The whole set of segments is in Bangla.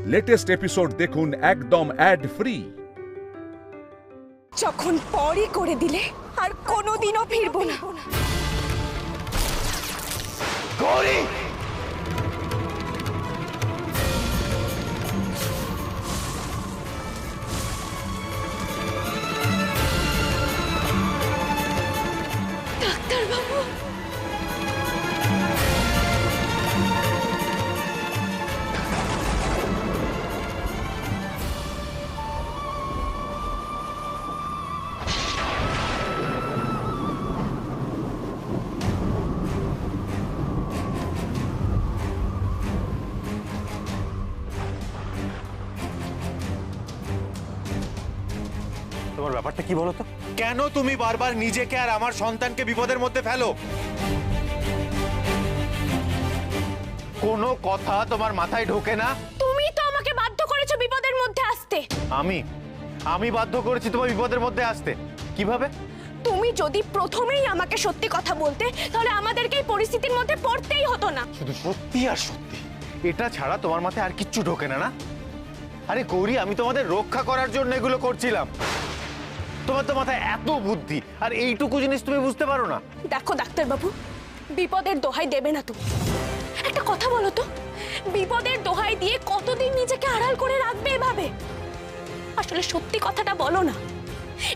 লেটেস্ট এপিসোড দেখুন একদম অ্যাড ফ্রি। যখন পরই করে দিলে আর কোনোদিনও ফিরবো না। গৌরী, ডাক্তার বাবু, তোমার ব্যাপারটা কি বলো তো? কেন তুমি বারবার নিজেকে আর আমার সন্তানকে বিপদের মধ্যে ফেলো? কোনো কথা তোমার মাথায় ঢোকে না? তুমি তো আমাকে বাধ্য করেছো বিপদের মধ্যে আসতে। আমি বাধ্য করেছি তোমার বিপদের মধ্যে আসতে? কিভাবে? তুমি যদি প্রথমেই আমাকে সত্যি কথা বলতে, তাহলে আমাদেরকে এই পরিস্থিতির মধ্যে পড়তেই হতো না। শুধু সত্যি আর সত্যি, এটা ছাড়া তোমার মাথায় আর কিচ্ছু ঢোকে না? না আরে গৌরী, আমি তোমাদের রক্ষা করার জন্য এগুলো করছিলাম। তোমার তো মাথায় এত বুদ্ধি, আর এইটুকু জিনিস তুমি বুঝতে পারো না? দেখো ডাক্তার বাবু, বিপদের দোহাই দেবে না তুমি। একটা কথা বলো তো, বিপদের দোহাই দিয়ে কতদিন নিজেকে আড়াল করে রাখবে এভাবে? আসলে সত্যি কথাটা বলো না।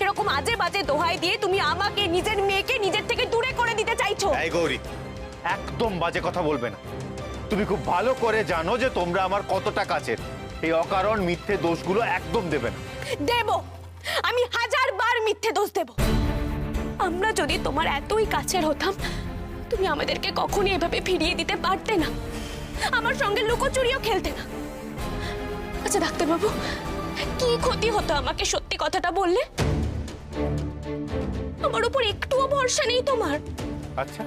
এরকম আজে বাজে দোহাই দিয়ে তুমি আমাকে, নিজের মেয়েকে নিজের থেকে দূরে করে দিতে চাইছো। এই গৌরী, একদম বাজে কথা বলবে না। তুমি খুব ভালো করে জানো যে তোমরা আমার কতটা কাছের। এই অকারণ মিথ্যে দোষগুলো একদম দেবে না। দেব, আমি 1000 বার মিথ্যে দোষ দেব। আমরা যদি তোমার এতই কাছের হতাম, তুমি আমাদেরকে কখনই এভাবে ফিরিয়ে দিতে পারতে না, আমার সঙ্গে লুকোচুরিও খেলতে না। আচ্ছা ডাক্তারবাবু, কি ক্ষতি হতো আমাকে সত্যি কথাটা বললে? আমার উপর একটুও ভরসা নেই তোমার? আচ্ছা,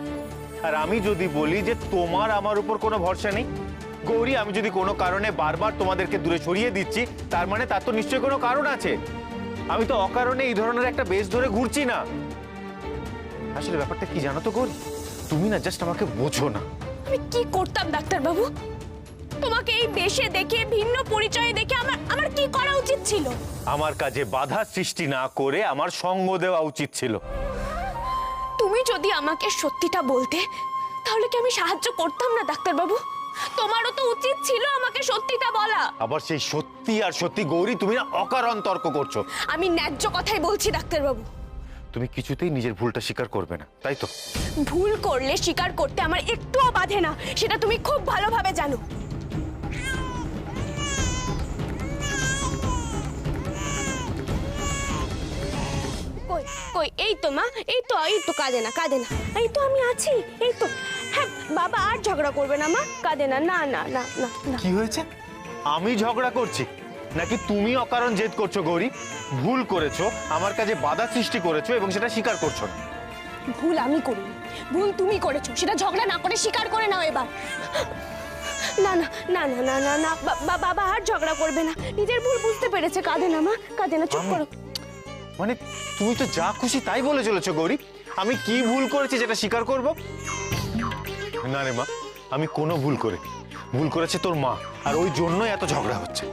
আর আমি যদি বলি যে তোমার আমার উপর কোনো ভরসা নেই? গৌরী, আমি যদি কোনো কারণে বারবার তোমাদেরকে দূরে সরিয়ে দিচ্ছি, তার মানে তার তো নিশ্চয়ই কোনো কারণ আছে। আমি তো অকারণে এই ধরনের একটা বেশ ধরে ঘুরছি না। আসলে ব্যাপারটা কি জানো তো গৌরী, তুমি না জাস্ট আমাকে বোঝো না। আমি কি করতাম ডাক্তারবাবু? তোমাকে এই বেশে দেখে, ভিন্ন পরিচয়ে দেখে আমার কি করা উচিত ছিল? আমার কাজে বাধা সৃষ্টি না করে আমার সঙ্গ দেওয়া উচিত ছিল। তুমি যদি আমাকে সত্যিটা বলতে, তাহলে কি আমি সাহায্য করতাম না ডাক্তারবাবু? তোমারও তো উচিত ছিল আমাকে সত্যিটা বলা। আবার সেই সত্যি আর সত্যি গৌরী, তুমি না অকারণ তর্ক করছো। আমি ন্যায্য কথাই বলছি ডাক্তারবাবু। তুমি কিছুতেই নিজের ভুলটা স্বীকার করবে না, তাই তো? ভুল করলে স্বীকার করতে আমার একটুও বাধে না, সেটা তুমি খুব ভালোভাবে জানো। কই কই, এই তো মা, এই তো কাঁদে না, এই তো আমি আছি, এই তো। হ্যাঁ বাবা, আর ঝগড়া করবে না মা, কাঁদে না। না না না না না। কি হয়েছে? আমি ঝগড়া করছি নাকি তুমি অকারণ জেদ করছো? গৌরী, ভুল করেছো, আমার কাছে বাধা সৃষ্টি করেছো এবং সেটা স্বীকার করছো না। ভুল আমি করিনি, ভুল তুমি করেছো। সেটা ঝগড়া না করে স্বীকার করে নাও এবার। না না না না না না না, বাবা আর ঝগড়া করবে না, নিজের ভুল বুঝতে পেরেছে। কাঁদে না মা, কাঁদে না, চুপ করো। মানে তুমি তো যা খুশি তাই বলে চলেছো গৌরী। আমি কি ভুল করেছি যেটা স্বীকার করব? না রে মা, আমি কোনো ভুল করিনি। ভুল করেছে তোর মা, আর ওই জন্যই এত ঝগড়া হচ্ছে।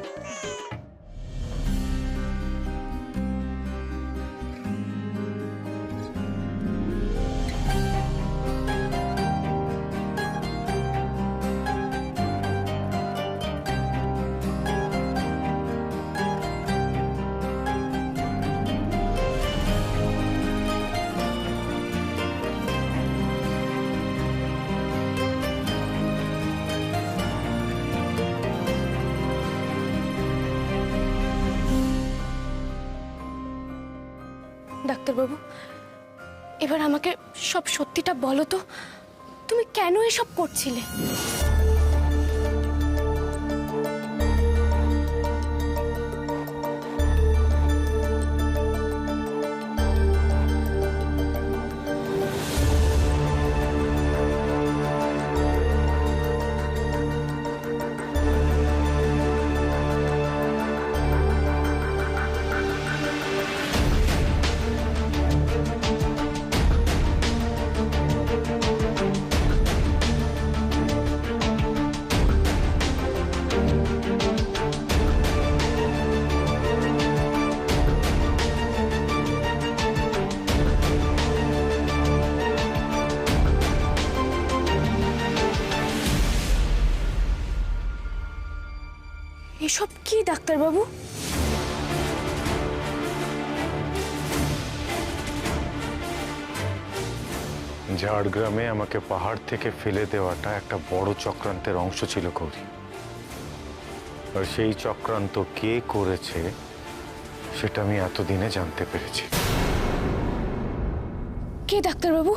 ডাক্তারবাবু, এবার আমাকে সব সত্যিটা বলো তো, তুমি কেন এসব করছিলে? এসব কি ডাক্তারবাবু? ঝাড়গ্রামে আমাকে পাহাড় থেকে ফেলে দেওয়াটা একটা বড় চক্রান্তের অংশ ছিল গৌরী। আর সেই চক্রান্ত কে করেছে সেটা আমি এতদিনে জানতে পেরেছি। কে ডাক্তারবাবু?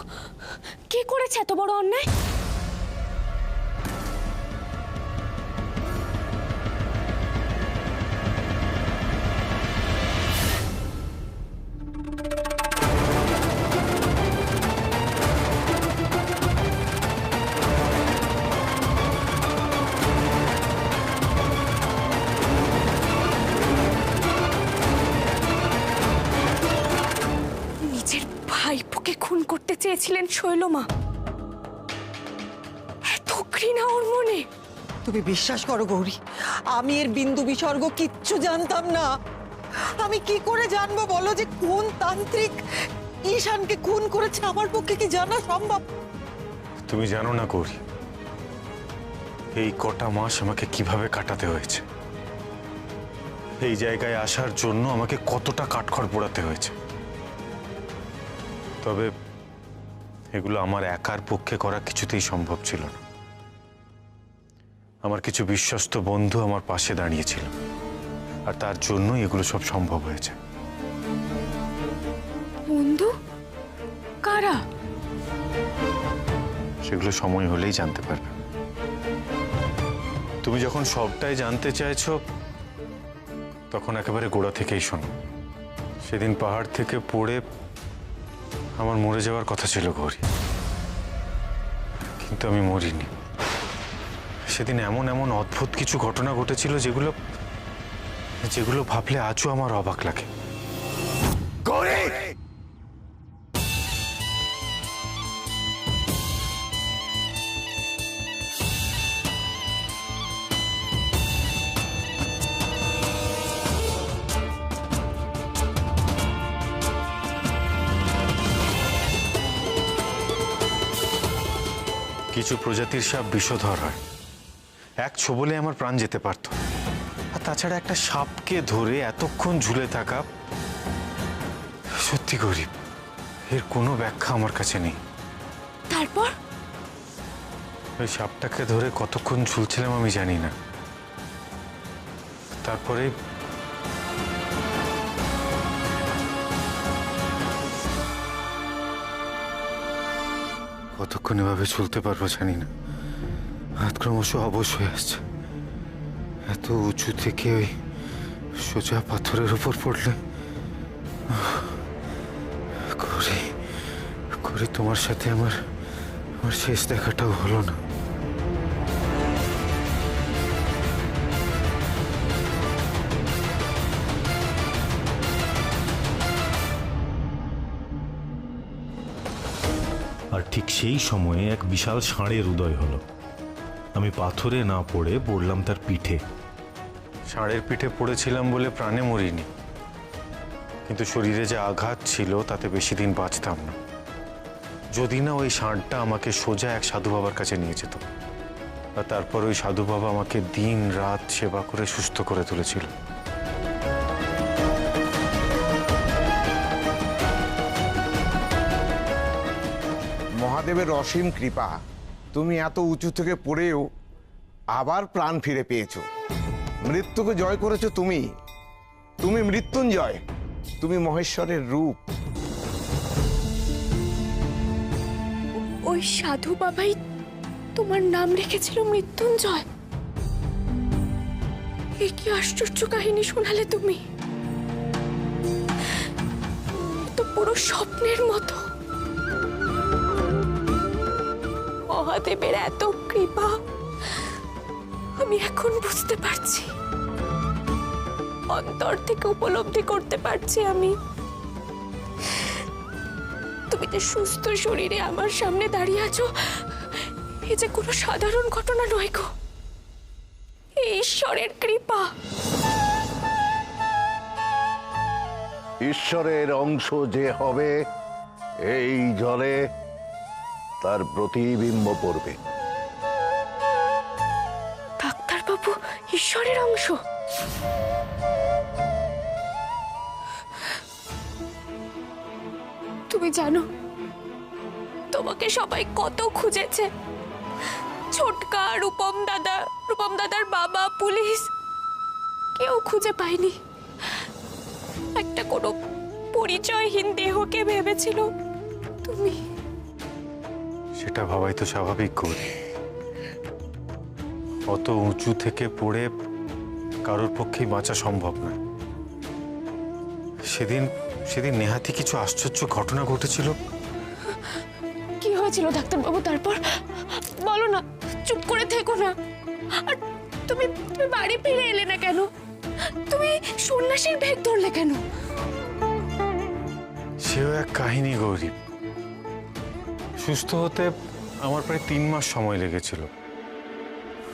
কে করেছে এত বড় অন্যায়? নিজের ভাইপোকে খুন করতে চেয়েছিলেন শৈলমা। এত ঘৃণা ওর মনে। তুমি বিশ্বাস করো গৌরী, আমি এর বিন্দু বিসর্গ কিচ্ছু জানতাম না। আমি কি করে জানবো বলো যে কোন তান্ত্রিক ঈশানকে খুন করেছে? আমার পক্ষে কি জানা সম্ভব? তুমি জানো না গৌরী, এই কটা মাস আমাকে কিভাবে কাটাতে হয়েছে, এই জায়গায় আসার জন্য আমাকে কতটা কাঠখড় পোড়াতে হয়েছে। তবে এগুলো আমার একার পক্ষে করা কিছুতেই সম্ভব ছিল না। আমার কিছু বিশ্বস্ত বন্ধু আমার পাশে দাঁড়িয়েছিল, আর তার জন্যই এগুলো সব সম্ভব হয়েছে। বন্ধু? কারা? সেগুলো সময় হলেই জানতে পারবে। তুমি যখন সবটাই জানতে চাইছো তখন একেবারে গোড়া থেকেই শোনো। সেদিন পাহাড় থেকে পড়ে আমার মরে যাওয়ার কথা ছিল গৌরী, কিন্তু আমি মরিনি। সেদিন এমন এমন অদ্ভুত কিছু ঘটনা ঘটেছিল যেগুলো যেগুলো ভাবলে আজও আমার অবাক লাগে। গৌরী! কিছু প্রজাতির সাপ বিষধর হয়, এক ছোবলে আমার প্রাণ যেতে পারত। আর তাছাড়া একটা সাপকে ধরে এতক্ষণ ঝুলে থাকা, সত্যি গরিব, এর কোনো ব্যাখ্যা আমার কাছে নেই। তারপর? ওই সাপটাকে ধরে কতক্ষণ ঝুলছিলাম আমি জানি না। তারপরে কতক্ষণ এভাবে চলতে পারবো জানি না। হাত ক্রমশ অবশ হয়ে আসছে। এত উঁচু থেকে ওই সোজা পাথরের উপর পড়লে করে তোমার সাথে আমার শেষ দেখাটাও হলো না। আর ঠিক সেই সময়ে এক বিশাল ষাঁড়ের উদয় হলো। আমি পাথরে না পড়ে পড়লাম তার পিঠে। ষাঁড়ের পিঠে পড়েছিলাম বলে প্রাণে মরিনি, কিন্তু শরীরে যে আঘাত ছিল তাতে বেশি দিন বাঁচতাম না, যদি না ওই ষাঁড়টা আমাকে সোজা এক সাধু বাবার কাছে নিয়ে যেত। আর তারপর ওই সাধু বাবা আমাকে দিন রাত সেবা করে সুস্থ করে তুলেছিল। মহাদেবের অসীম কৃপা, তুমি এত উঁচু থেকে পড়েও আবার প্রাণ ফিরে পেয়েছো। মৃত্যুকে জয় করেছো তুমি। তুমি মৃত্যুঞ্জয়, তুমি মহেশ্বরের রূপ। ওই সাধু বাবাই তোমার নাম রেখেছিল মৃত্যুঞ্জয়? এ কি আশ্চর্য কাহিনী শোনালে তুমি! তো পুরো স্বপ্নের মতো। মহাদেবের এত কৃপা আমি এখন বুঝতে পারছি, অন্তর থেকে উপলব্ধি করতে পারছি আমি। তুমি যে সুস্থ শরীরে আমার সামনে দাঁড়িয়ে আছো, এ যে কোনো সাধারণ ঘটনা নয় গো, ঈশ্বরের কৃপা। ঈশ্বরের অংশ যে হবে এই জলে তার প্রতিবিম্ব পড়বে। ডাক্তারবাবু, ঈশ্বরের অংশ। তুমি জানো তোমাকে সবাই কত খুঁজেছে, ছোটকা, রূপম দাদার বাবা, পুলিশ, কেউ খুঁজে পায়নি। একটা কোনো পরিচয়হীন দেহকে ভেবেছিল তুমি। সেটা ভাবাই তো স্বাভাবিক গৌরী। অত উঁচু থেকে পড়ে কারোর পক্ষেই বাঁচা সম্ভব নয়। সেদিন নেহাতি কিছু আশ্চর্য ঘটনা ঘটেছিল। কি হয়েছিল ডাক্তারবাবু? তারপর বলো না, চুপ করে থেকো না। আর তুমি বাড়ি ফিরে এলে না কেন? তুমি সন্ন্যাসীর ভেগ ধরলে কেন? সেও এক কাহিনী গৌরী। সুস্থ হতে আমার প্রায় 3 মাস সময় লেগেছিল।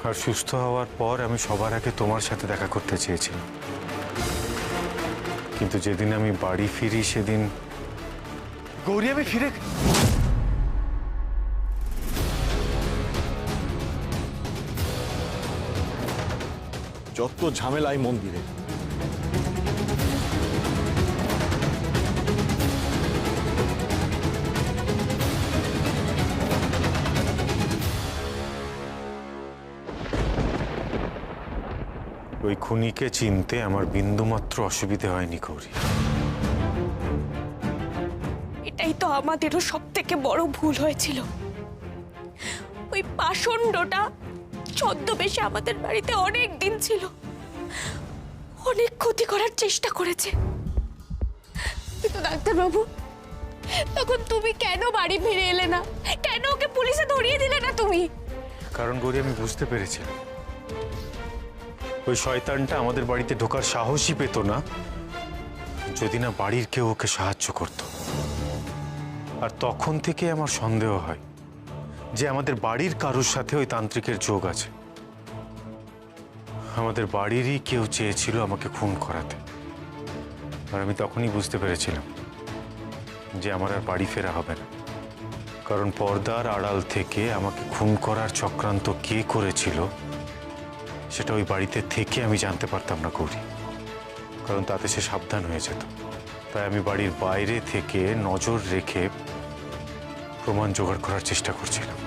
আর সুস্থ হওয়ার পর আমি সবার আগে তোমার সাথে দেখা করতে চেয়েছিলাম, কিন্তু যেদিন আমি বাড়ি ফিরি সেদিন গৌরী আমি ফিরে যত ঝামেলায় মন্দিরে। ওই খুনিকে চিনতে আমার বিন্দুমাত্র অসুবিধে হয়নি গৌরী। এটাই তো আমাদেরও সব থেকে বড় ভুল হয়েছিল। ওই পাষণ্ডটা ছদ্মবেশে আমাদের বাড়িতে অনেক দিন ছিল, অনেক ক্ষতি করার চেষ্টা করেছে। কিন্তু ডাক্তারবাবু, তখন তুমি কেন বাড়ি ফিরে এলে না? কেন ওকে পুলিশে ধরিয়ে দিলে না তুমি? কারণ গৌরী আমি বুঝতে পেরেছিলাম ওই শয়তানটা আমাদের বাড়িতে ঢোকার সাহসই পেত না যদি না বাড়ির কেউ ওকে সাহায্য করত। আর তখন থেকে আমার সন্দেহ হয় যে আমাদের বাড়ির কারোর সাথে ওই তান্ত্রিকের যোগ আছে। আমাদের বাড়িরই কেউ চেয়েছিল আমাকে খুন করাতে। আর আমি তখনই বুঝতে পেরেছিলাম যে আমার আর বাড়ি ফেরা হবে না। কারণ পর্দার আড়াল থেকে আমাকে খুন করার চক্রান্ত কে করেছিল সেটা ওই বাড়িতে থেকে আমি জানতে পারতাম না গৌরী, কারণ তাতে সে সাবধান হয়ে যেত। তাই আমি বাড়ির বাইরে থেকে নজর রেখে প্রমাণ জোগাড় করার চেষ্টা করছিলাম।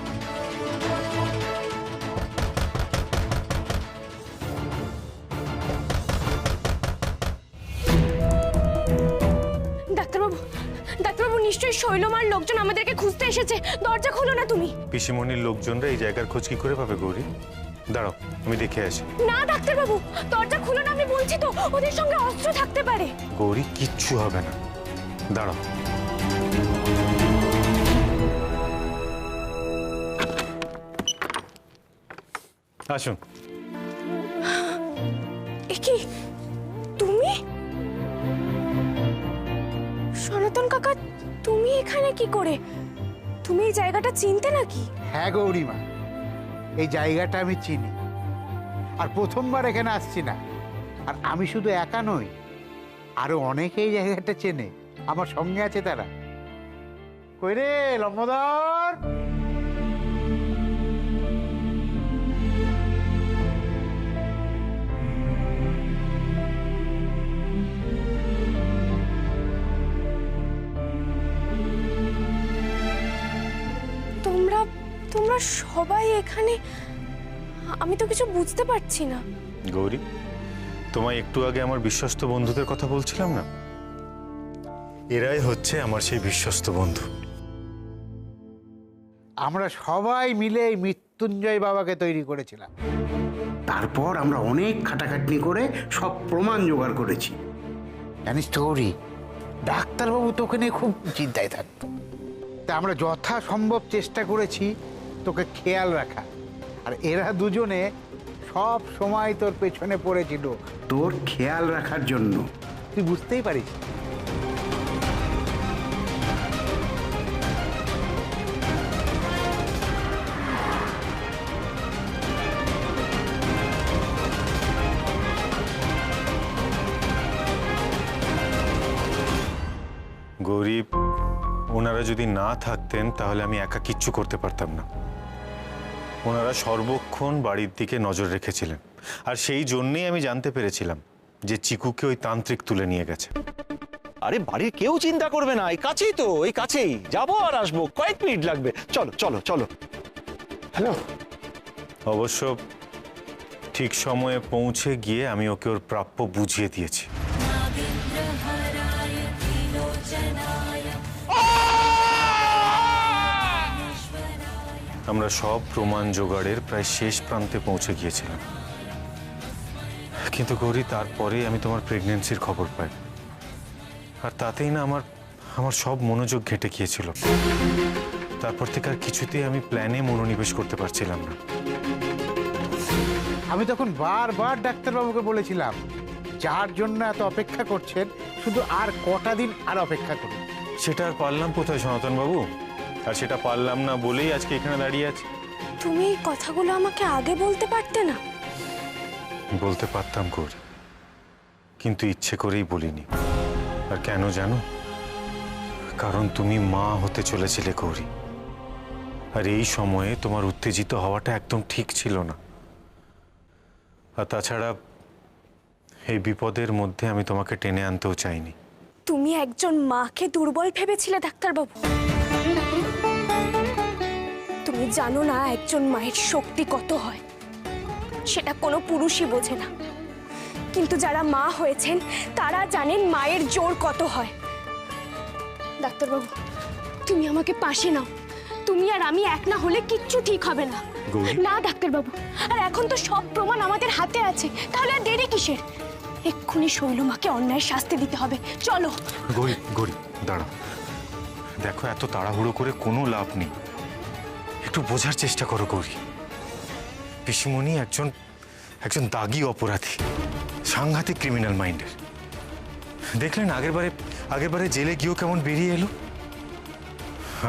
ডাক্তারবাবু, নিশ্চয়ই শৈলমার লোকজন আমাদেরকে খুঁজতে এসেছে। দরজা খোলো না তুমি। পিসিমণির লোকজনরা এই জায়গার খোঁজ কি করে পাবে গৌরী? দাঁড়াও, আমি দেখে আসি। না ডাক্তারবাবু, দরজা খুলো না, আমি বলছি তো, ওদের সঙ্গে অস্ত্র থাকতে পারে। গৌরী, কিচ্ছু হবে না, দাঁড়াও। আসুন। কি তুমি? সনাতন কাকা, তুমি এখানে কি করে? তুমি এই জায়গাটা চিনতে নাকি? হ্যাঁ গৌরীমা, এই জায়গাটা আমি চিনি, আর প্রথমবার এখানে আসছি না। আর আমি শুধু একা নই, আরো অনেকে এই জায়গাটা চেনে, আমার সঙ্গে আছে তারা। কই রে লম্বদর? তোমরা সবাই এখানে? আমি তো কিছু বুঝতে পারছি না। গৌরী, তোমায় একটু আগে আমার বিশ্বস্ত বন্ধুদের কথা বলছিলাম না, এরাই হচ্ছে আমার সেই বিশ্বস্ত বন্ধু। আমরা সবাই মিলে এই মৃত্যুঞ্জয় বাবাকে তৈরি করেছিলাম। তারপর আমরা অনেক খাটাখাটনি করে সব প্রমাণ জোগাড় করেছি। জানিস তো গৌরী, ডাক্তারবাবু তোকে নিয়ে খুব চিন্তায় থাকতো। তা আমরা যথাসম্ভব চেষ্টা করেছি তোকে খেয়াল রাখা, আর এরা দুজনে সব সময় তোর পেছনে পড়েছিল তোর খেয়াল রাখার জন্য। তুই বুঝতেই পারিস। গৌরী, ওনারা যদি না থাকতেন তাহলে আমি একা কিচ্ছু করতে পারতাম না। ওনারা সর্বক্ষণ বাড়ির দিকে নজর রেখেছিলেন। আর সেই জন্যই আমি জানতে পেরেছিলাম যে চিকুকে ওই তান্ত্রিক তুলে নিয়ে গেছে। আরে বাড়ির কেউ চিন্তা করবে না, এই কাছেই তো, এই কাছেই যাবো আর আসবো, কয়েক মিনিট লাগবে। চলো চলো চলো। হ্যালো। অবশ্য ঠিক সময়ে পৌঁছে গিয়ে আমি ওকে ওর প্রাপ্য বুঝিয়ে দিয়েছি। আমরা সব প্রমাণ জোগাড়ের প্রায় শেষ প্রান্তে পৌঁছে গিয়েছিলাম, কিন্তু গৌরী তারপরে আমি তোমার প্রেগন্যান্সির খবর পাই, আর তাতেই না আমার সব মনোযোগ ঘেটে গিয়েছিল। তারপর থেকে আর কিছুতেই আমি প্ল্যানে মনোনিবেশ করতে পারছিলাম না। আমি তখন বারবার ডাক্তারবাবুকে বলেছিলাম, যার জন্য এত অপেক্ষা করছেন শুধু আর কটা দিন আর অপেক্ষা করুন। সেটা আর পারলাম কোথায় সনাতন বাবু, আর সেটা পারলাম না বলেই আজকে এখানে দাঁড়িয়ে আছি। তুমি এই কথাগুলো আমাকে আগে বলতে পারতে না? বলতে পারতাম গৌরী, কিন্তু ইচ্ছে করেই বলিনি। আর কেন জানো? কারণ তুমি মা হতে চলেছিলে গৌরী, আর এই সময়ে তোমার উত্তেজিত হওয়াটা একদম ঠিক ছিল না। আর তাছাড়া এই বিপদের মধ্যে আমি তোমাকে টেনে আনতেও চাইনি। তুমি একজন মাকে দুর্বল ভেবেছিলে ডাক্তারবাবু? তুমি জানো না একজন মায়ের শক্তি কত হয়, সেটা কোনো পুরুষই বোঝে না। কিন্তু যারা মা হয়েছেন তারা জানেন মায়ের জোর কত হয়। ডাক্তারবাবু, তুমি আমাকে পাশে নাও। তুমি আর আমি এক না হলে কিচ্ছু ঠিক হবে না। না ডাক্তারবাবু, আর এখন তো সব প্রমাণ আমাদের হাতে আছে, তাহলে আর দেরি কিসের? এক্ষুনি শৈলমাকে অন্যায় শাস্তি দিতে হবে। চলো। গৌরী, গৌরী দাঁড়াও, দেখো এত তাড়াহুড়ো করে কোনো লাভ নেই, একটু বোঝার চেষ্টা করো গৌরী। পিসিমণি একজন দাগী অপরাধী, সাংঘাতিক ক্রিমিনাল মাইন্ডের। দেখলেন আগেরবারে জেলে গিয়েও কেমন বেরিয়ে এলো।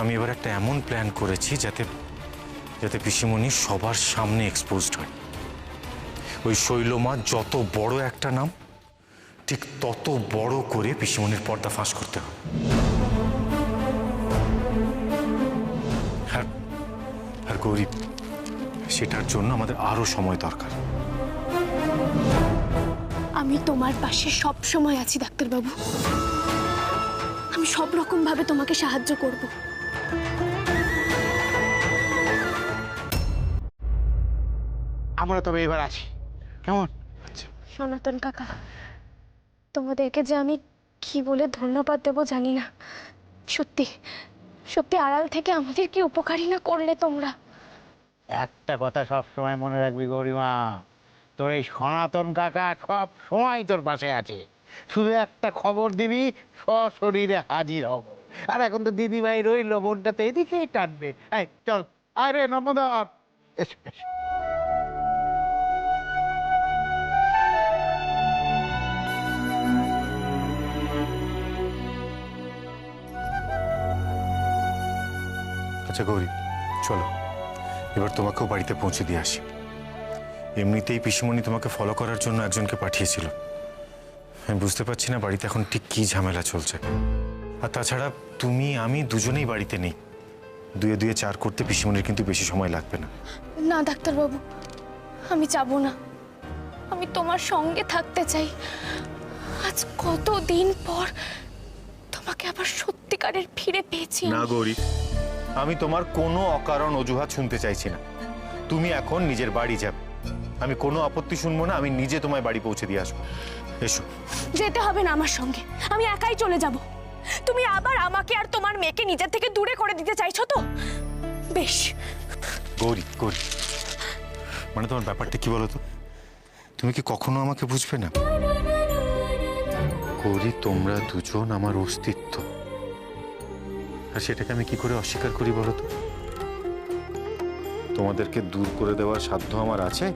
আমি এবার একটা এমন প্ল্যান করেছি যাতে পিসিমণি সবার সামনে এক্সপোজড হয়। ওই শৈলমা যত বড় একটা নাম, ঠিক তত বড় করে পিসিমণির পর্দা ফাঁস করতে হবে। আর গৌরী, সেটার জন্য আমাদের আরো সময় দরকার। আমি তোমার পাশে সব সময় আছি ডাক্তারবাবু। আমি সব রকম ভাবে তোমাকে সাহায্য করব। আমরা তবে এবার আছি, কেমন? সনাতন কাকা, তোমাদেরকে যে আমি কি বলে ধন্যবাদ দেবো জানি না। সত্যি সত্যি আড়াল থেকে আমাদের কি উপকারী না করলে তোমরা। একটা কথা সব সময় মনে রাখবি গৌরীমা, তোর এই সনাতন কাকা সব সময় তোর পাশে আছে। শুধু একটা খবর দিবি, সশরীরে হাজির হব। আর এখন তো দিদিভাই রইল, মনটাতে এদিকেই টানবে। এই চল, আরে নমদর, এসো এসো। আচ্ছা গৌরী, চলো এবার তোমাকেও বাড়িতে পৌঁছে দিয়ে আসি। এমনিতেই পিসিমণি তোমাকে ফলো করার জন্য একজনকে পাঠিয়েছিল। আমি বুঝতে পারছি না বাড়িতে এখন ঠিক কি ঝামেলা চলছে। আর তাছাড়া তুমি আমি দুজনেই বাড়িতে নেই, দুয়ে দুয়ে চার করতে পিসিমণির কিন্তু বেশি সময় লাগবে না। না ডাক্তারবাবু, আমি যাব না। আমি তোমার সঙ্গে থাকতে চাই। আজ কতদিন পর তোমাকে আবার সত্যিকারের ফিরে পেয়েছি। না গৌরী, আমি তোমার কোনো অকারণ অজুহাত শুনতে চাইছি না। তুমি এখন নিজের বাড়ি যাবে, আমি কোনো আপত্তি শুনবো না। আমি নিজে তোমায় বাড়ি পৌঁছে দিয়ে আসবো। এসো। যেতে হবে না আমার সঙ্গে, আমি একাই চলে যাব। তুমি আবার আমাকে আর তোমার মেয়েকে নিজের থেকে দূরে করে দিতে চাইছো তো? বেশ। গৌরী, গৌরী, মানে তোমার ব্যাপারটা কি বলো তো? তুমি কি কখনো আমাকে বুঝবে না? গৌরী, তোমরা দুজন আমার অস্তিত্ব, আর সেটাকে আমি কি করে অস্বীকার করি বলো তো? তোমাদেরকে দূর করে দেওয়ার সাধ্য আমার আছে?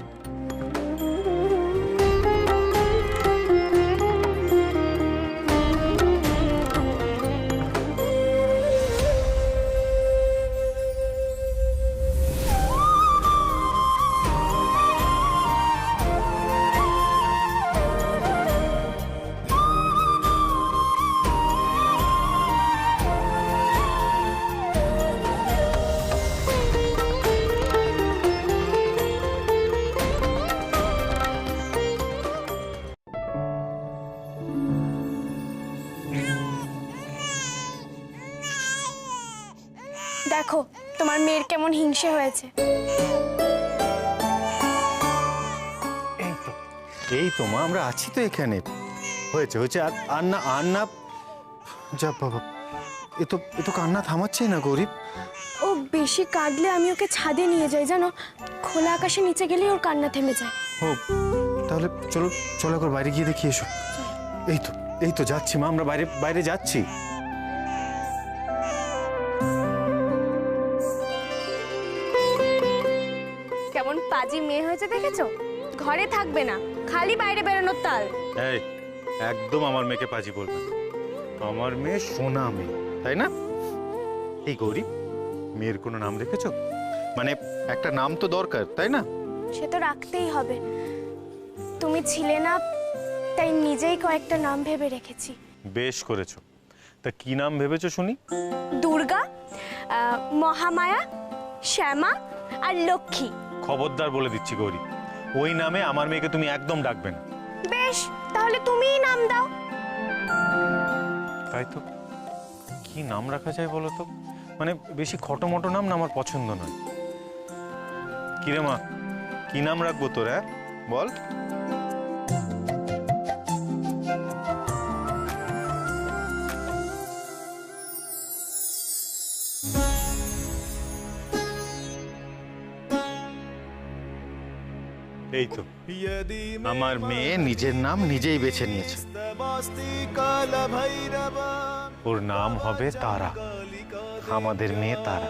দেখো তোমার মেয়ের কেমন হিংসে হয়েছে। এই তো মা, আমরা আছি তো এখানে। হয়েছে হয়েছে, আর না যা বাবা, এ তো কান্না থামাচ্ছে না গৌরী। ও বেশি কাঁদলে আমি ওকে ছাদে নিয়ে যাই জানো, খোলা আকাশের নিচে গেলেই ওর কান্না থেমে যায়। ও তাহলে চলো চলো একবার বাইরে গিয়ে দেখি এসো। এই তো যাচ্ছি মা, আমরা বাইরে যাচ্ছি। কেমন পাজি মেয়ে হয়েছে দেখেছো, ঘরে থাকবে না, খালি বাইরে বেরোনোর তাল। এই একদম আমার মেয়েকে পাজি বলবে না, আমার মেয়ে সোনা মেয়ে, তাই না? এই গৌরী, মেয়ের কোনো নাম রেখেছো? মানে একটা নাম তো দরকার, তাই না? সে তো রাখতেই হবে, তুমি ছিলে না তাই নিজেই কয়েকটা নাম ভেবে রেখেছি। বেশ করেছো। তা কি নাম ভেবেছো শুনি? দুর্গা, মহামায়া, শ্যামা আর লক্ষ্মী। খবরদার বলে দিচ্ছি গৌরী, ওই নামে আমার মেয়েকে তুমি একদম ডাকবে না। বেশ, তাহলে তুমিই নাম দাও। তাই তো, কি নাম রাখা যায় বলো তো? মানে বেশি খটোমটো নাম না আমার পছন্দ নয়। কিরে মা, কি নাম রাখবো তোর? বল। এই তো আমার মেয়ে নিজের নাম নিজেই বেছে নিয়েছে, ওর নাম হবে তারা, আমাদের মেয়ে তারা।